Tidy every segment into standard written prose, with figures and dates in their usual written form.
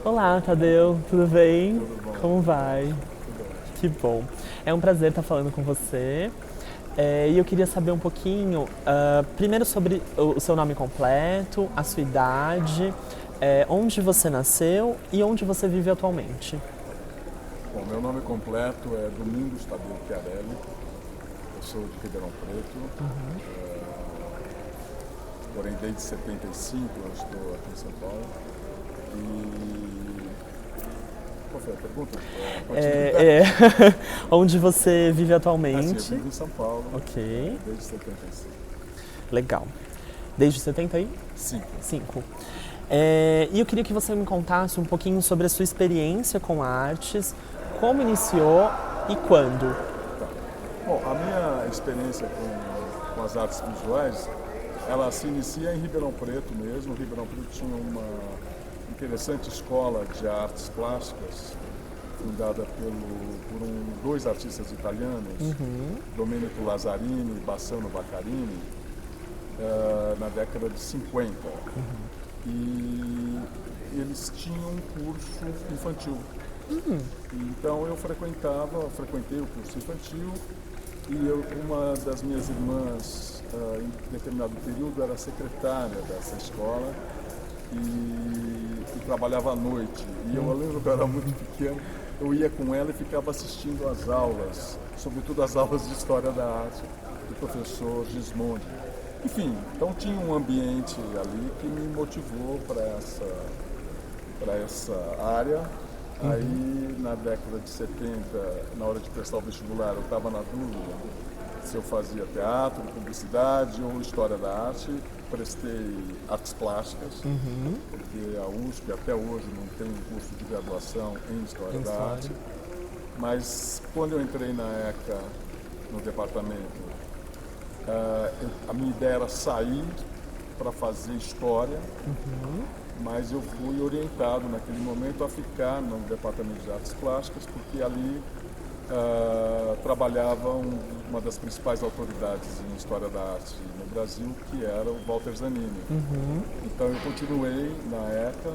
Olá, Tadeu, tudo bem? Tudo bom? Como vai? Tudo ótimo. Que bom. É um prazer estar falando com você. E eu queria saber um pouquinho, primeiro sobre o seu nome completo, a sua idade, onde você nasceu e onde você vive atualmente. Bom, meu nome completo é Domingos Tadeu Chiarelli, eu sou de Ribeirão Preto, porém desde 75 eu estou aqui em São Paulo. E qual foi a pergunta? É, é, onde você vive Assim, eu atualmente? vivo em São Paulo Ok, desde 75. legal. Desde 75? Cinco. E eu queria que você me contasse um pouquinho sobre a sua experiência com artes, como iniciou e quando. Tá. Bom, a minha experiência com as artes visuais, ela se inicia em Ribeirão Preto mesmo. Ribeirão Preto tinha uma interessante escola de artes plásticas, fundada por dois artistas italianos, Domenico Lazzarini e Bassano Baccarini, na década de 50. E eles tinham um curso infantil. Então eu frequentei o curso infantil e uma das minhas irmãs, em determinado período, era secretária dessa escola e trabalhava à noite. E eu lembro que eu era muito pequeno, eu ia com ela e ficava assistindo às aulas, sobretudo as aulas de História da Arte do professor Gismondi. Enfim, então tinha um ambiente ali que me motivou para essa área. Aí, na década de 70, na hora de prestar o vestibular, eu estava na dúvida se eu fazia teatro, publicidade ou história da arte. Prestei artes plásticas, porque a USP até hoje não tem um curso de graduação em história da História. arte. Mas quando eu entrei na ECA, no departamento, a minha ideia era sair para fazer história, mas eu fui orientado naquele momento a ficar no departamento de artes plásticas, porque ali trabalhava uma das principais autoridades em história da arte no Brasil, que era o Walter Zanini. Então eu continuei na ECA,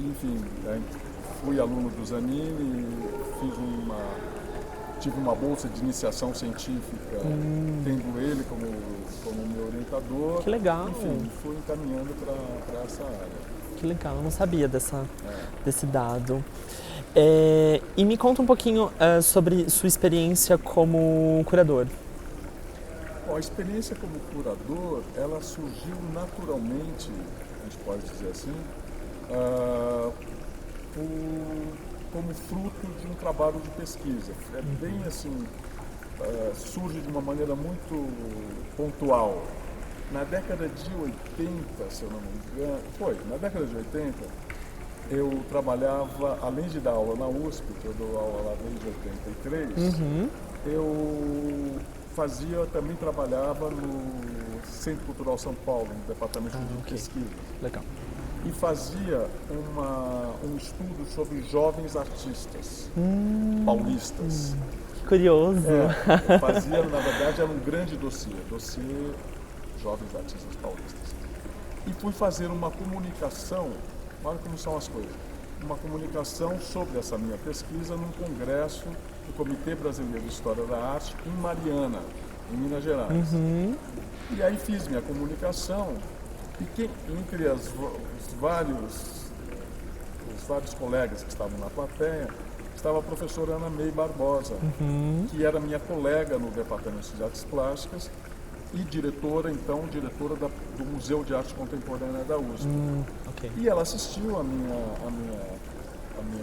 enfim, fui aluno do Zanini, tive uma bolsa de iniciação científica, tendo ele como meu orientador. Que legal. Enfim, fui encaminhando para essa área. Que legal, eu não sabia desse dado. E me conta um pouquinho sobre sua experiência como curador. Bom, a experiência como curador, ela surgiu naturalmente, a gente pode dizer assim, como fruto de um trabalho de pesquisa. É bem assim, surge de uma maneira muito pontual. Na década de 80, se eu não me engano, na década de 80, eu trabalhava, além de dar aula na USP, que eu dou aula lá desde 83, eu também trabalhava no Centro Cultural São Paulo, no departamento de Ok. pesquisa, Legal. e fazia um estudo sobre jovens artistas paulistas. Que curioso. Na verdade, era um grande dossiê jovens artistas paulistas. E fui fazer uma comunicação, olha como são as coisas, uma comunicação sobre essa minha pesquisa num congresso do Comitê Brasileiro de História da Arte em Mariana, em Minas Gerais. E aí fiz minha comunicação e entre os vários colegas que estavam na plateia, estava a professora Ana May Barbosa, que era minha colega no Departamento de Artes Plásticas e diretora do Museu de Arte Contemporânea da USP. Ok. E ela assistiu a minha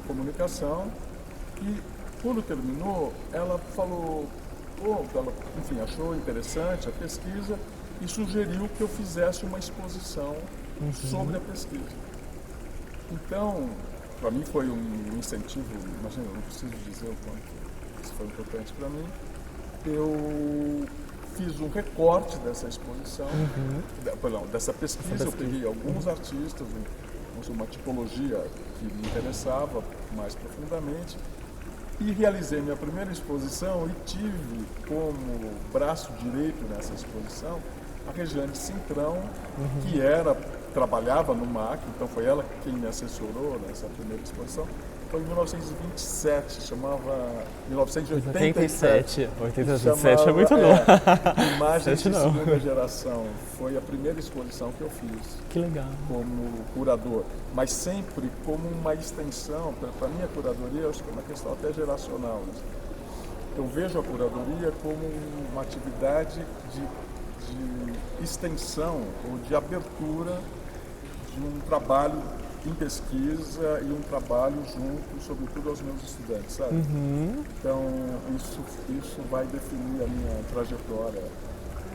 comunicação e, quando terminou, ela falou, enfim, achou interessante a pesquisa e sugeriu que eu fizesse uma exposição sobre a pesquisa. Então, para mim foi um incentivo, imagina, eu não preciso dizer o quanto isso foi importante para mim. Eu fiz um recorte dessa exposição, dessa pesquisa. Eu peguei alguns artistas, uma tipologia que me interessava mais profundamente, e realizei minha primeira exposição e tive como braço direito nessa exposição a Regiane Cintrão, que era trabalhava no MAC, então foi ela quem me assessorou nessa primeira exposição. Foi em 1927, chamava 1987. 87 é muito novo. Imagens de segunda geração. Foi a primeira exposição que eu fiz. Que legal. Como curador, mas sempre como uma extensão, para a minha curadoria, eu acho que é uma questão até geracional. Eu vejo a curadoria como uma atividade de extensão ou de abertura de um trabalho em pesquisa e um trabalho junto, sobretudo aos meus estudantes, sabe? Então, isso vai definir a minha trajetória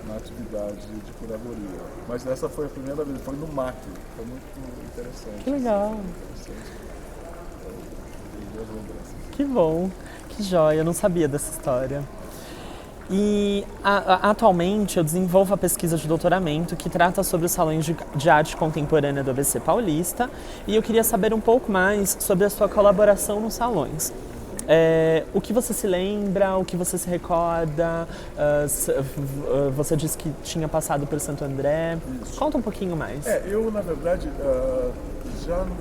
na atividade de curadoria. Mas essa foi a primeira vez, foi no MAC, foi muito interessante. Que legal. Que bom, que joia, eu não sabia dessa história. E atualmente eu desenvolvo a pesquisa de doutoramento que trata sobre os salões de arte contemporânea do ABC Paulista e eu queria saber um pouco mais sobre a sua colaboração nos salões. O que você se lembra, o que você se recorda, você disse que tinha passado por Santo André. Isso. Conta um pouquinho mais. Eu, na verdade, já no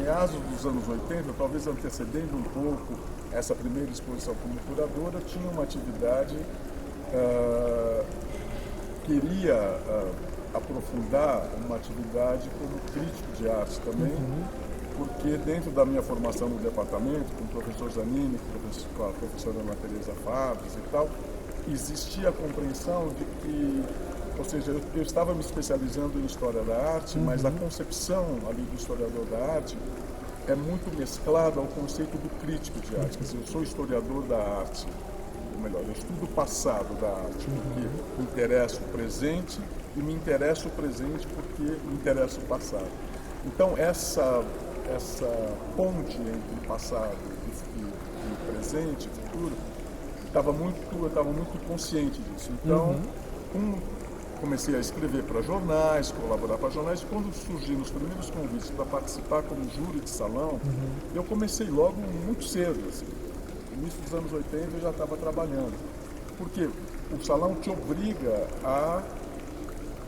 meados dos anos 80, talvez antecedendo um pouco essa primeira exposição como curadora, tinha uma atividade, queria aprofundar uma atividade como crítico de arte também, porque dentro da minha formação no departamento, com o professor Zanini, com a professora Ana Teresa Fabres e tal, existia a compreensão de que, ou seja, eu estava me especializando em História da Arte, mas a concepção ali do historiador da arte é muito mesclada ao conceito do crítico de arte. Quer dizer, eu sou historiador da arte, ou melhor, eu estudo o passado da arte, porque me interessa o presente e me interessa o presente porque me interessa o passado. Então, essa ponte entre passado e presente, futuro, eu estava muito consciente disso. Então, comecei a escrever para jornais, colaborar para jornais. Quando surgiram os primeiros convites para participar como júri de salão, eu comecei logo muito cedo. Assim. No início dos anos 80 eu já estava trabalhando. Porque o salão te obriga a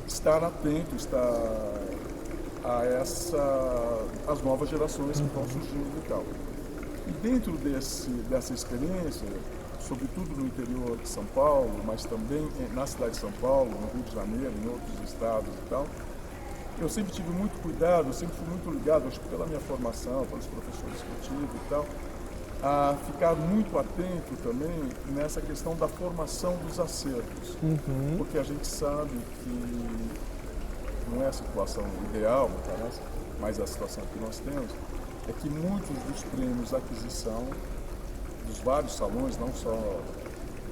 estar atento, as novas gerações que estão surgindo e tal. E dentro dessa experiência, sobretudo no interior de São Paulo, mas também na cidade de São Paulo, no Rio de Janeiro, em outros estados e tal, eu sempre tive muito cuidado, eu sempre fui muito ligado, acho que pela minha formação, pelos professores que eu tive e tal, a ficar muito atento também nessa questão da formação dos acervos. Porque a gente sabe que não é a situação ideal, me parece, mas a situação que nós temos é que muitos dos prêmios de aquisição dos vários salões, não só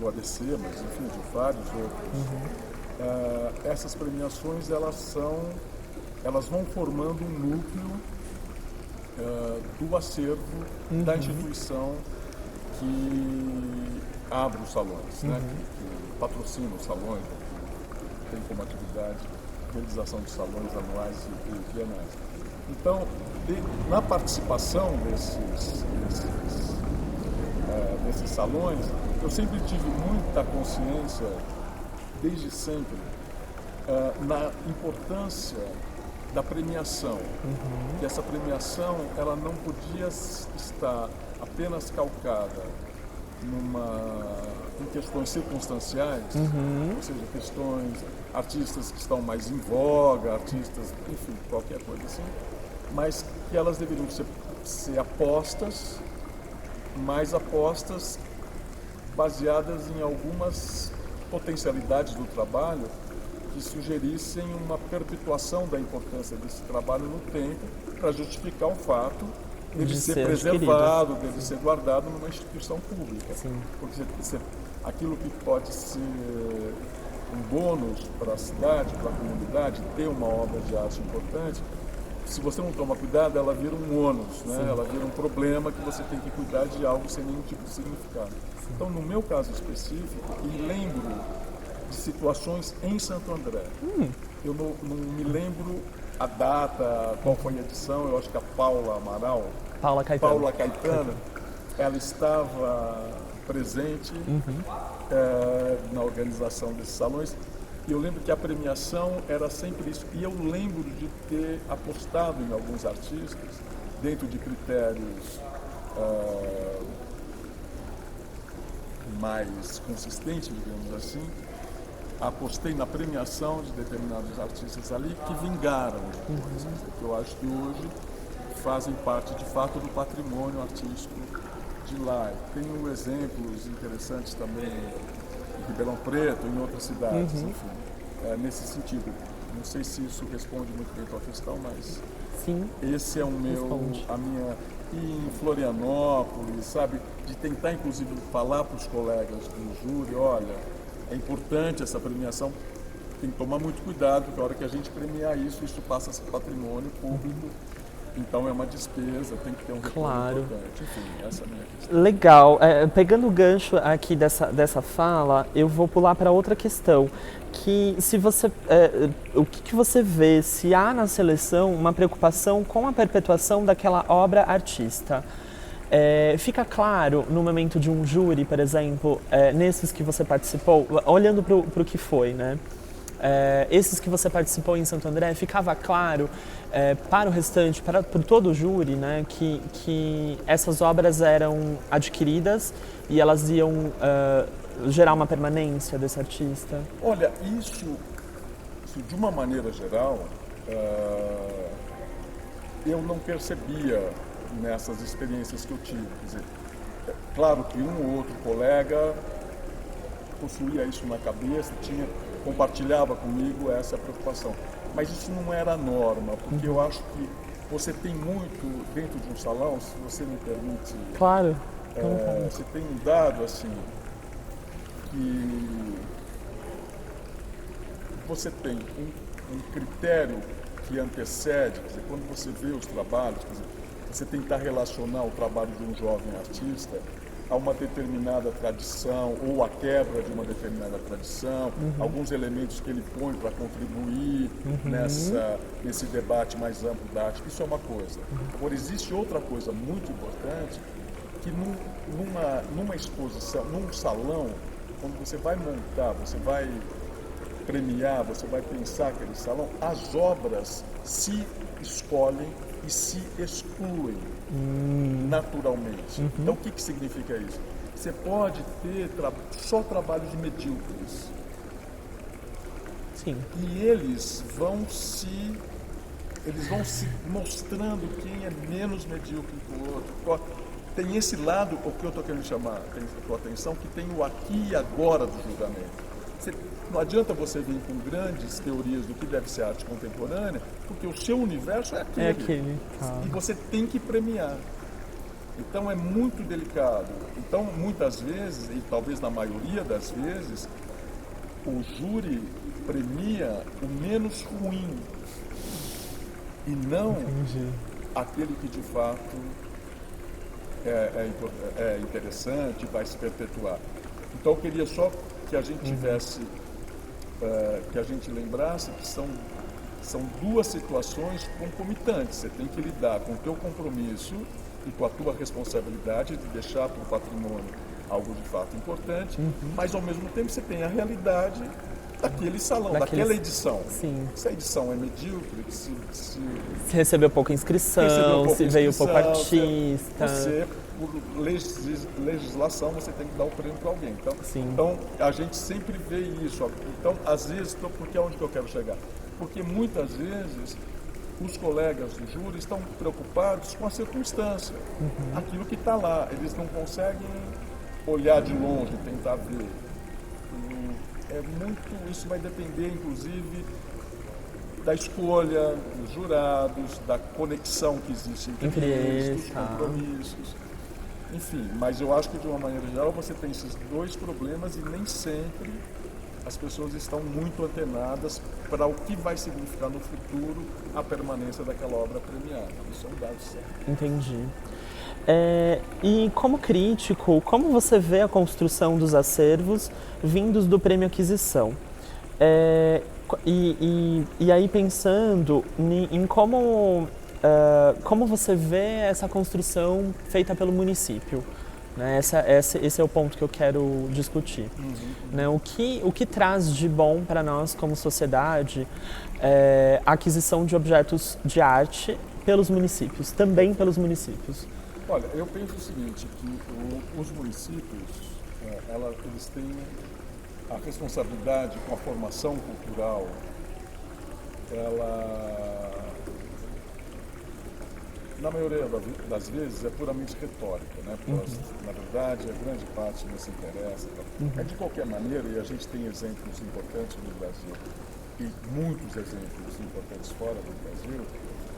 do ABC, mas enfim, de vários outros, essas premiações elas vão formando um núcleo do acervo da instituição que abre os salões, né? que patrocina os salões, que tem como atividade a realização de salões anuais e bienais. Então, na participação desses salões, eu sempre tive muita consciência, desde sempre, na importância da premiação. Que essa premiação ela não podia estar apenas calcada em questões circunstanciais, ou seja, questões, artistas que estão mais em voga, artistas, enfim, qualquer coisa assim, mas que elas deveriam ser apostas, mais apostas baseadas em algumas potencialidades do trabalho que sugerissem uma perpetuação da importância desse trabalho no tempo para justificar o fato dele ser preservado, dele ser guardado numa instituição pública. Sim. Porque aquilo que pode ser um bônus para a cidade, para a comunidade, ter uma obra de arte importante, se você não toma cuidado, ela vira um ônus, né? Ela vira um problema que você tem que cuidar de algo sem nenhum tipo de significado. Sim. Então, no meu caso específico, e lembro de situações em Santo André. Eu não me lembro a data, qual foi a edição, eu acho que a Paula Caetano, ela estava presente na organização desses salões. eu lembro que a premiação era sempre isso. E eu lembro de ter apostado em alguns artistas, dentro de critérios mais consistentes, digamos assim. Apostei na premiação de determinados artistas ali que vingaram depois. Que eu acho que hoje fazem parte, de fato, do patrimônio artístico de lá. Tenho exemplos interessantes também em Ribeirão Preto, em outras cidades, enfim, nesse sentido. Não sei se isso responde muito bem a tua questão, mas Sim, esse é a minha... E em Florianópolis, sabe, de tentar inclusive falar para os colegas do júri, olha, é importante essa premiação, tem que tomar muito cuidado, porque a hora que a gente premiar isso passa a ser patrimônio público. Então é uma despesa, tem que ter um retorno importante. Enfim, essa é a minha questão. Legal. Pegando o gancho aqui dessa fala, eu vou pular para outra questão. Que se você, o que você vê, se há na seleção uma preocupação com a perpetuação daquela obra artista? Fica claro no momento de um júri, por exemplo, nesses que você participou, olhando para o que foi, né? Esses que você participou em Santo André, ficava claro para o restante, para todo o júri, né, que essas obras eram adquiridas e elas iam gerar uma permanência desse artista? Olha, isso de uma maneira geral, eu não percebia nessas experiências que eu tive. Quer dizer, claro que um ou outro colega possuía isso na cabeça, compartilhava comigo essa preocupação. Mas isso não era a norma, porque eu acho que você tem muito dentro de um salão, se você me permite. Claro. Você tem um dado assim, que você tem um critério que antecede, quer dizer, quando você vê os trabalhos, quer dizer, você tentar relacionar o trabalho de um jovem artista a uma determinada tradição ou a quebra de uma determinada tradição, alguns elementos que ele põe para contribuir nesse debate mais amplo da arte. Isso é uma coisa. Agora, existe outra coisa muito importante, que numa exposição, num salão, quando você vai montar, você vai premiar, você vai pensar aquele salão, as obras se escolhem e se excluem naturalmente. Então, o que significa isso? Você pode ter só trabalhos medíocres. Sim. E eles vão se mostrando quem é menos medíocre que o outro. Tem esse lado, o que eu estou querendo chamar a tua atenção, que tem o aqui e agora do julgamento. Não adianta você vir com grandes teorias do que deve ser arte contemporânea, porque o seu universo é aquele. E você tem que premiar. Então é muito delicado. Então, muitas vezes, e talvez na maioria das vezes, o júri premia o menos ruim e não aquele que de fato é interessante, vai se perpetuar. Então eu queria só que a gente tivesse, que a gente lembrasse que são duas situações concomitantes. Você tem que lidar com o teu compromisso e com a tua responsabilidade de deixar para o patrimônio algo de fato importante, mas ao mesmo tempo você tem a realidade daquele salão, daquela edição. Sim. Se a edição é medíocre, se recebeu pouca inscrição, se veio pouco artista. Você, por legislação, você tem que dar o prêmio para alguém. Então, a gente sempre vê isso. Então, às vezes, porque é onde que eu quero chegar? Porque muitas vezes os colegas do júri estão preocupados com a circunstância, aquilo que está lá. Eles não conseguem olhar de longe, tentar ver. Isso vai depender, inclusive, da escolha dos jurados, da conexão que existe entre eles, dos compromissos. Enfim, mas eu acho que de uma maneira geral você tem esses dois problemas e nem sempre as pessoas estão muito antenadas para o que vai significar no futuro a permanência daquela obra premiada. Isso é um dado certo. Entendi. E como crítico, como você vê a construção dos acervos vindos do Prêmio Aquisição? E aí pensando em como você vê essa construção feita pelo município, Né? Esse é o ponto que eu quero discutir. Né? O que traz de bom para nós como sociedade a aquisição de objetos de arte pelos municípios, também pelos municípios? Olha, eu penso o seguinte, que os municípios, eles têm a responsabilidade com a formação cultural, ela, na maioria das vezes, é puramente retórica, né? Na verdade, a grande parte não se interessa. É de qualquer maneira, e a gente tem exemplos importantes no Brasil, e muitos exemplos importantes fora do Brasil,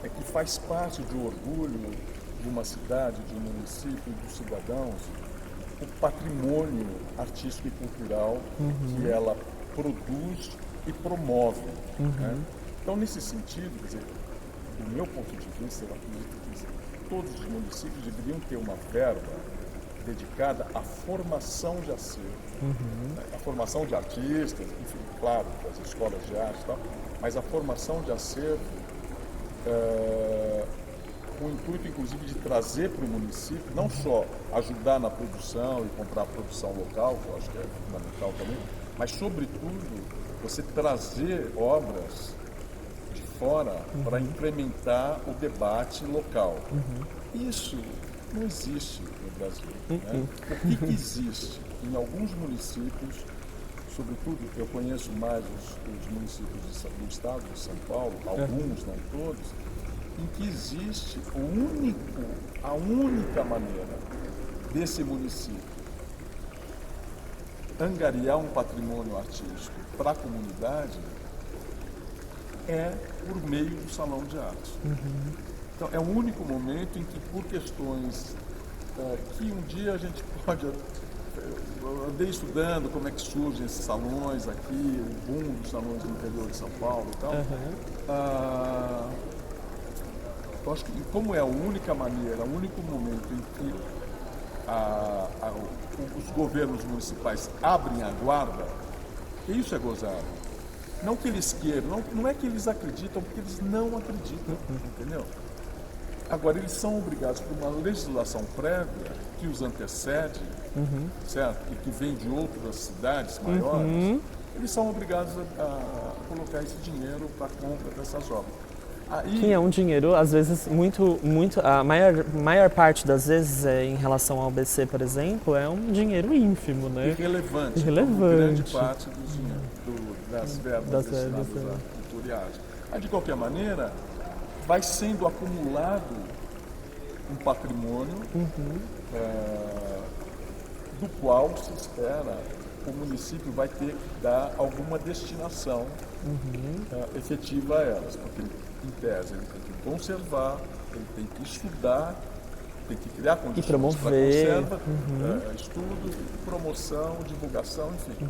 é que faz parte do orgulho de uma cidade, de um município, dos cidadãos, o patrimônio artístico e cultural que ela produz e promove. Né? Então, nesse sentido, quer dizer, do meu ponto de vista, eu acredito que todos os municípios deveriam ter uma verba dedicada à formação de acervo, né? A formação de artistas, enfim, claro, das escolas de arte e tal, mas a formação de acervo com o intuito, inclusive, de trazer para o município, não só ajudar na produção e comprar a produção local, que eu acho que é fundamental também, mas, sobretudo, você trazer obras de fora para incrementar o debate local. Isso não existe no Brasil. Né? O que existe em alguns municípios, sobretudo, eu conheço mais os municípios do estado de São Paulo, alguns, não todos, em que existe a única maneira desse município angariar um patrimônio artístico para a comunidade é por meio do salão de arte. Então, é o único momento em que, por questões que um dia a gente pode... Eu andei estudando como é que surgem esses salões aqui, o boom dos salões do interior de São Paulo e tal. Eu acho que, como é a única maneira, o único momento em que os governos municipais abrem a guarda, isso é gozado. Não que eles queiram, não é que eles acreditam, porque eles não acreditam, entendeu? Agora, eles são obrigados por uma legislação prévia que os antecede, certo? E que vem de outras cidades maiores, eles são obrigados a colocar esse dinheiro para a compra dessas obras. Que é um dinheiro, às vezes, a maior parte das vezes, em relação ao ABC, por exemplo, é um dinheiro ínfimo, né? Irrelevante. Grande parte dos dinheiros, das verbas destinadas à cultura e arte. De qualquer maneira, vai sendo acumulado um patrimônio do qual se espera o município vai ter que dar alguma destinação efetiva a elas, porque em tese ele tem que conservar, ele tem que estudar, tem que criar condições para conserva, estudo, promoção, divulgação, enfim.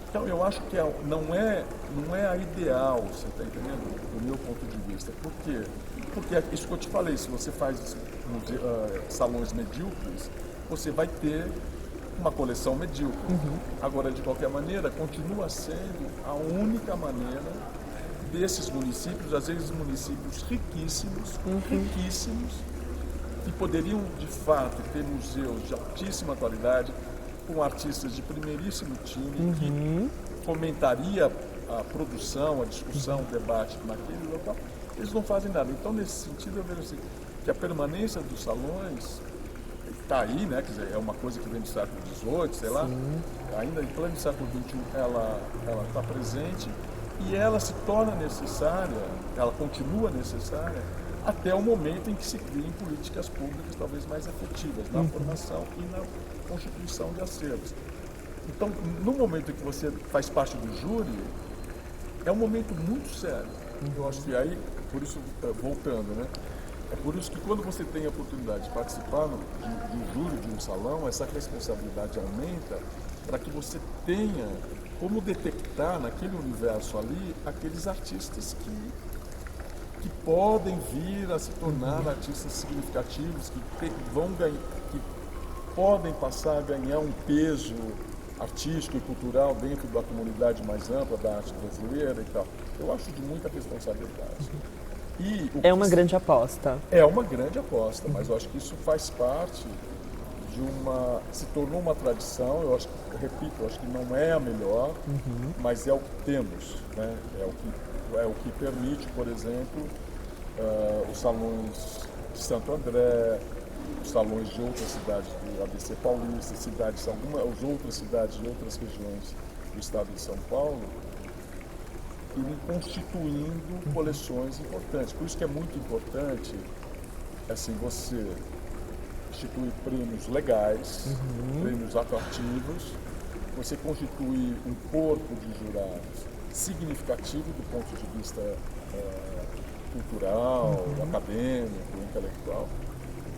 Então eu acho que não é a ideal, você está entendendo, do meu ponto de vista. Por quê? Porque é isso que eu te falei, se você faz salões medíocres, você vai ter uma coleção medíocre. Agora, de qualquer maneira, continua sendo a única maneira desses municípios, às vezes municípios riquíssimos, que poderiam, de fato, ter museus de altíssima qualidade, com artistas de primeiríssimo time, que fomentaria a produção, a discussão, o debate naquele local. Eles não fazem nada. Então, nesse sentido, eu vejo assim, que a permanência dos salões está aí, né? Quer dizer, é uma coisa que vem do século XVIII, sei lá, ainda em pleno século XXI ela está presente e ela se torna necessária, ela continua necessária até o momento em que se criem políticas públicas talvez mais efetivas na formação e na constituição de acervos. Então, no momento em que você faz parte do júri, é um momento muito sério. Eu acho que aí, por isso, voltando, né? É por isso que quando você tem a oportunidade de participar do júri de um salão, essa responsabilidade aumenta para que você tenha como detectar naquele universo ali aqueles artistas que podem vir a se tornar artistas significativos, que podem passar a ganhar um peso artístico e cultural dentro da comunidade mais ampla da arte brasileira e tal. Eu acho de muita responsabilidade. É uma grande aposta. É uma grande aposta, mas eu acho que isso faz parte se tornou uma tradição. Eu acho que, repito, eu acho que não é a melhor, mas é o que temos, né? É o que permite, por exemplo, os salões de Santo André, os salões de outras cidades do ABC Paulista, algumas outras cidades de outras regiões do estado de São Paulo, irem constituindo coleções importantes. Por isso que é muito importante, assim, você instituir prêmios legais, prêmios atrativos, você constituir um corpo de jurados significativo do ponto de vista cultural, acadêmico, intelectual.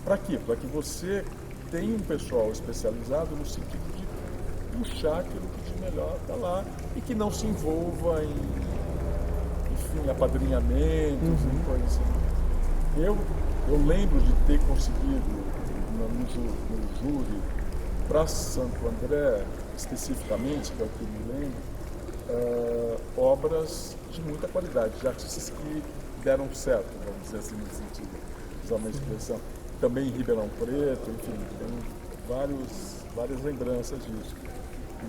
Para quê? Para que você tenha um pessoal especializado no sentido de puxar aquilo que de melhor está lá e que não se envolva em apadrinhamentos e coisas assim. Eu lembro de ter conseguido no júri para Santo André, especificamente, que é o que eu me lembro, obras de muita qualidade, de artistas que deram certo, vamos dizer assim, nesse sentido, usar uma expressão. Também em Ribeirão Preto, enfim, tem várias lembranças disso.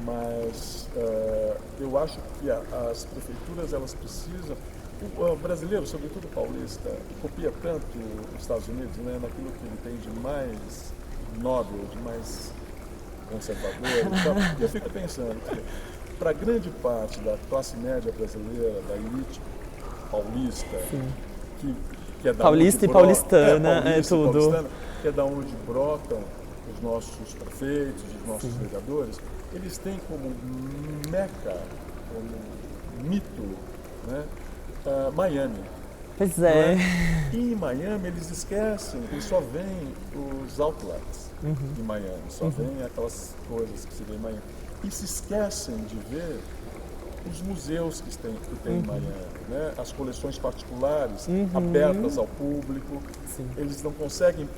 Mas eu acho que as prefeituras, elas precisam. O brasileiro, sobretudo o paulista, copia tanto os Estados Unidos, né, naquilo que ele tem de mais nobre, de mais conservador. Então, eu fico pensando que, para grande parte da classe média brasileira, da elite paulista, que é da paulista e paulistana, tudo. Paulistana, que é da onde brotam os nossos prefeitos, os nossos vereadores, eles têm como meca, como mito, né, Miami. Pois é. E em Miami eles esquecem, eles só veem os outlets de Miami, só veem aquelas coisas que se vê em Miami. E se esquecem de ver os museus que tem em Miami, né? As coleções particulares abertas ao público. Eles não conseguem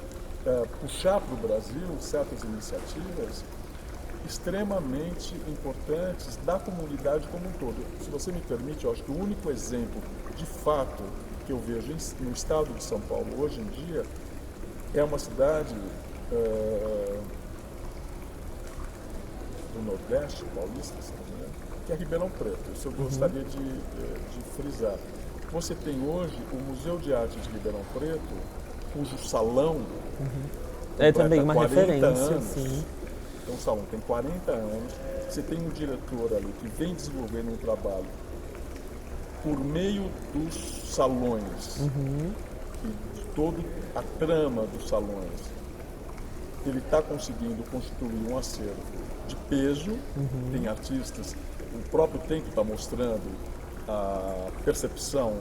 puxar para o Brasil certas iniciativas extremamente importantes da comunidade como um todo. Se você me permite, eu acho que o único exemplo de fato que eu vejo no estado de São Paulo hoje em dia é uma cidade do Nordeste paulista, que é Ribeirão Preto. Isso eu gostaria de frisar. Você tem hoje o Museu de Arte de Ribeirão Preto, cujo salão é também uma referência, anos. sim. Então, o salão tem 40 anos. Você tem um diretor ali que vem desenvolvendo um trabalho por meio dos salões e de toda a trama dos salões. Ele está conseguindo constituir um acervo de peso. Tem artistas, o próprio tempo está mostrando a percepção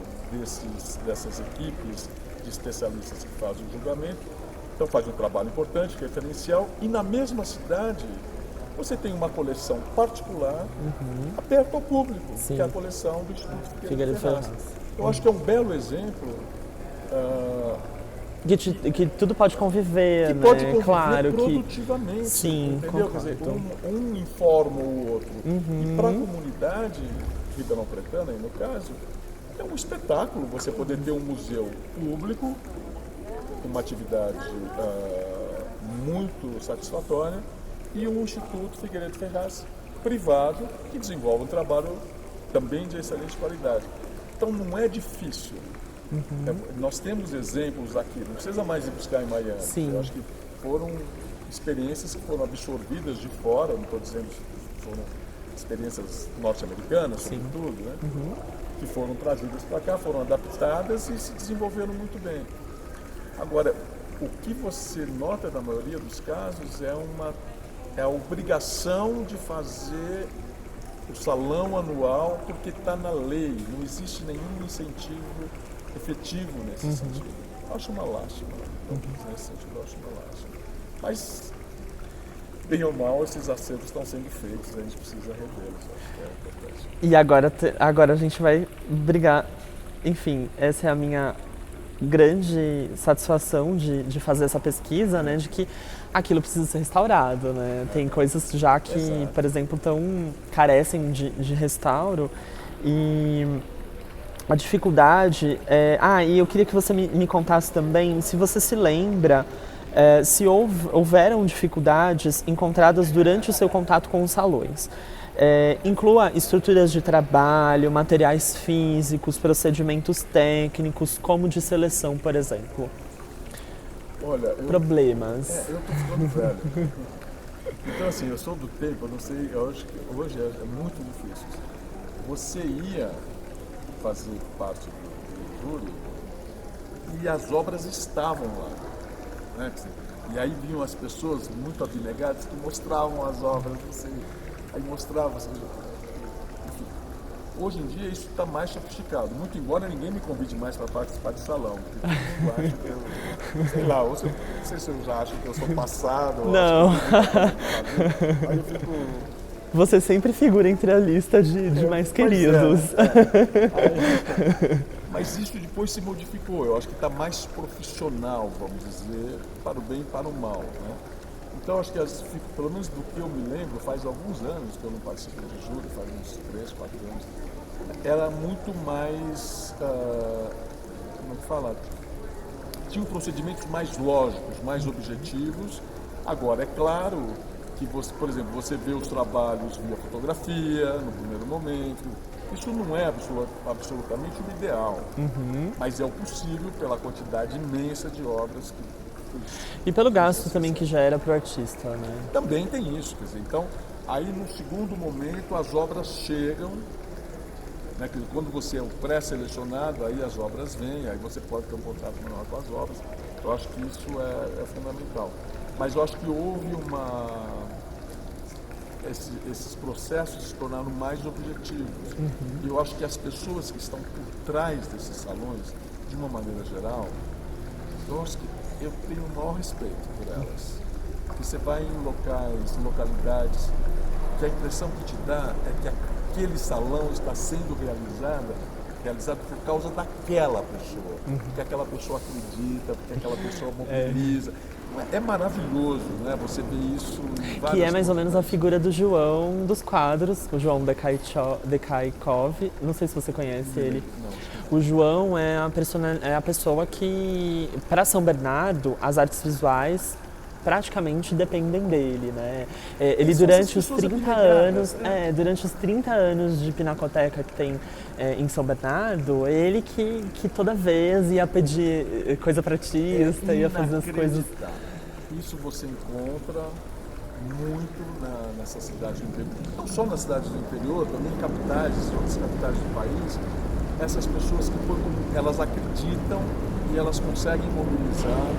dessas equipes de especialistas que fazem o julgamento. Então faz um trabalho importante, referencial, e na mesma cidade você tem uma coleção particular aberta ao público, que é a coleção do Instituto Figueiredo Ferraz. Eu acho que é um belo exemplo. Que tudo pode conviver, que né? pode conviver claro, produtivamente, sim, entendeu? Quer dizer, um informa o outro. E para a comunidade ribeirão-pretana, no caso, é um espetáculo você poder ter um museu público, uma atividade muito satisfatória, e um Instituto Figueiredo Ferraz privado que desenvolve um trabalho também de excelente qualidade. Então não é difícil. Nós temos exemplos aqui, não precisa mais ir buscar em Miami. Sim. Eu acho que foram experiências que foram absorvidas de fora, não estou dizendo que foram experiências norte-americanas, sobretudo, né? Que foram trazidas para cá, foram adaptadas e se desenvolveram muito bem. Agora, o que você nota na maioria dos casos é a obrigação de fazer o salão anual porque está na lei, não existe nenhum incentivo efetivo nesse sentido. Eu acho uma lástima, nesse sentido eu acho uma lástima. Mas, bem ou mal, esses acertos estão sendo feitos, a gente precisa revê-los, acho que é importante. E agora a gente vai brigar, enfim, essa é a minha grande satisfação de fazer essa pesquisa, né, de que aquilo precisa ser restaurado, né? Tem coisas já que, por exemplo, carecem de restauro, e a dificuldade e eu queria que você me contasse também, se você se lembra Se houveram dificuldades encontradas durante o seu contato com os salões. Inclua estruturas de trabalho, materiais físicos, procedimentos técnicos, como de seleção, por exemplo. Olha, Problemas. Eu tô ficando velho. Então, assim, eu sou do tempo, eu não sei, eu acho que hoje é muito difícil. Você ia fazer parte do júri e as obras estavam lá, né? E aí vinham as pessoas muito abnegadas que mostravam as obras, aí mostrava, enfim. Hoje em dia isso está mais sofisticado, muito embora ninguém me convide mais para participar de salão. Porque todo mundo acha que eu, sei lá, não sei se eu já acho que eu sou passado. Não. Aí eu fico... Você sempre figura entre a lista de mais queridos. Mas isso depois se modificou, eu acho que está mais profissional, vamos dizer, para o bem e para o mal, né? Então acho que, pelo menos do que eu me lembro, faz alguns anos que eu não participo de júri, faz uns 3, 4 anos, era muito mais, como é que fala? Tinham procedimentos mais lógicos, mais objetivos. Agora, é claro que, você, por exemplo, você vê os trabalhos via fotografia, no primeiro momento. Isso não é absolutamente o ideal, mas é o possível pela quantidade imensa de obras que... E pelo gasto também que já era para o artista, né? Também tem isso, quer dizer, então, aí no segundo momento as obras chegam, né, quando você é o pré-selecionado, aí as obras vêm, aí você pode ter um contrato menor com as obras. Eu acho que isso é fundamental. Mas eu acho que houve esses processos se tornaram mais objetivos. E eu acho que as pessoas que estão por trás desses salões, de uma maneira geral, eu acho que eu tenho o maior respeito por elas. Porque você vai em locais, em localidades, que a impressão que te dá é que aquele salão está sendo realizado por causa daquela pessoa. Porque aquela pessoa acredita, porque aquela pessoa mobiliza. É maravilhoso, né? Você vê isso em várias... Que é mais ou menos a figura do João dos quadros, o João Dekaikov, não sei se você conhece ele. Não. O João é a pessoa que, para São Bernardo, as artes visuais praticamente dependem dele, né? Ele durante os 30 anos, durante os 30 anos de pinacoteca que tem em São Bernardo, ele que toda vez ia pedir coisa para artista, ia fazer as coisas. Isso você encontra muito nessa cidade do interior, não só nas cidades do interior, também em capitais, outras capitais do país. Essas pessoas que elas acreditam e elas conseguem mobilizar,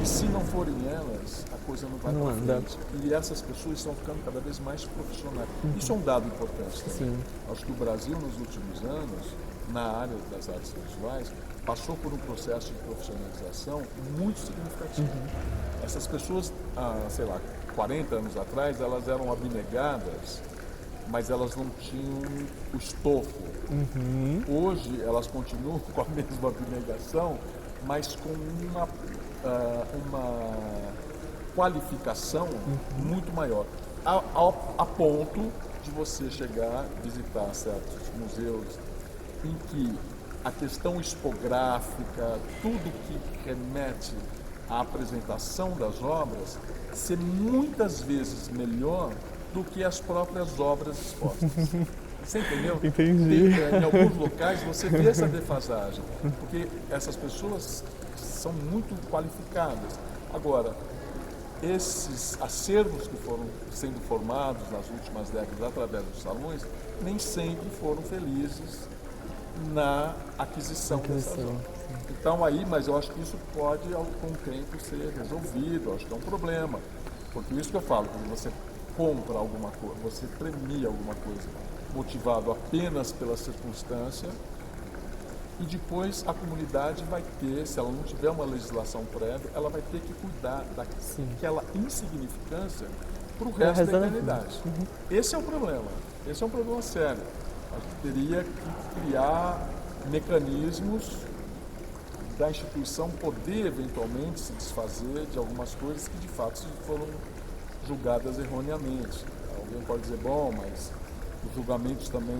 e se não forem elas, a coisa não vai para frente. E essas pessoas estão ficando cada vez mais profissionais. Isso é um dado importante também. Sim. Acho que o Brasil, nos últimos anos, na área das artes visuais, passou por um processo de profissionalização muito significativo. Essas pessoas, sei lá, 40 anos atrás, elas eram abnegadas, mas elas não tinham o estofo. Hoje, elas continuam com a mesma abnegação, mas com uma qualificação muito maior, a ponto de você chegar, visitar certos museus em que a questão expográfica, tudo que remete à apresentação das obras, ser muitas vezes melhor do que as próprias obras expostas. Você entendeu? Entendi. Em alguns locais você vê essa defasagem, porque essas pessoas são muito qualificadas. Agora, esses acervos que foram sendo formados nas últimas décadas através dos salões, nem sempre foram felizes na aquisição dessas obras. Então aí, mas eu acho que isso pode, com o tempo, ser resolvido, eu acho que é um problema. Porque isso que eu falo, quando você compra alguma coisa, você premia alguma coisa motivado apenas pela circunstância, e depois a comunidade vai ter, se ela não tiver uma legislação prévia, ela vai ter que cuidar daquela insignificância para o resto da eternidade. Esse é o problema, esse é um problema sério. A gente teria que criar mecanismos da instituição poder eventualmente se desfazer de algumas coisas que de fato foram julgadas erroneamente. Alguém pode dizer, bom, mas os julgamentos também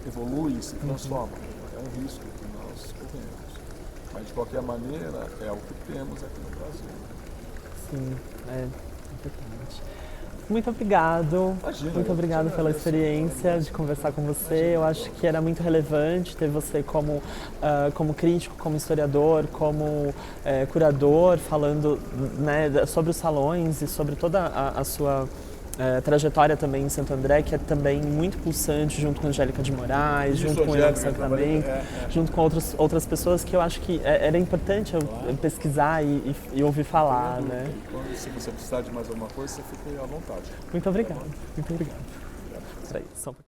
evoluem e se transformam. É um risco que nós corremos. Mas, de qualquer maneira, é o que temos aqui no Brasil. Sim, é importante. Muito obrigado. Imagina, Muito eu obrigado te pela agradeço. experiência de conversar com você. Eu acho que era muito relevante ter você como crítico, como historiador, como curador, falando, né, sobre os salões e sobre toda a sua trajetória também em Santo André, que é também muito pulsante, junto com a Angélica de Moraes, Isso, junto com o Ian Angélica, Sacramento, junto com outras pessoas que eu acho que era importante eu pesquisar e ouvir falar, né? Quando, se você precisar de mais alguma coisa, você fique à vontade. Muito obrigado, muito obrigado. Peraí, só um pouquinho.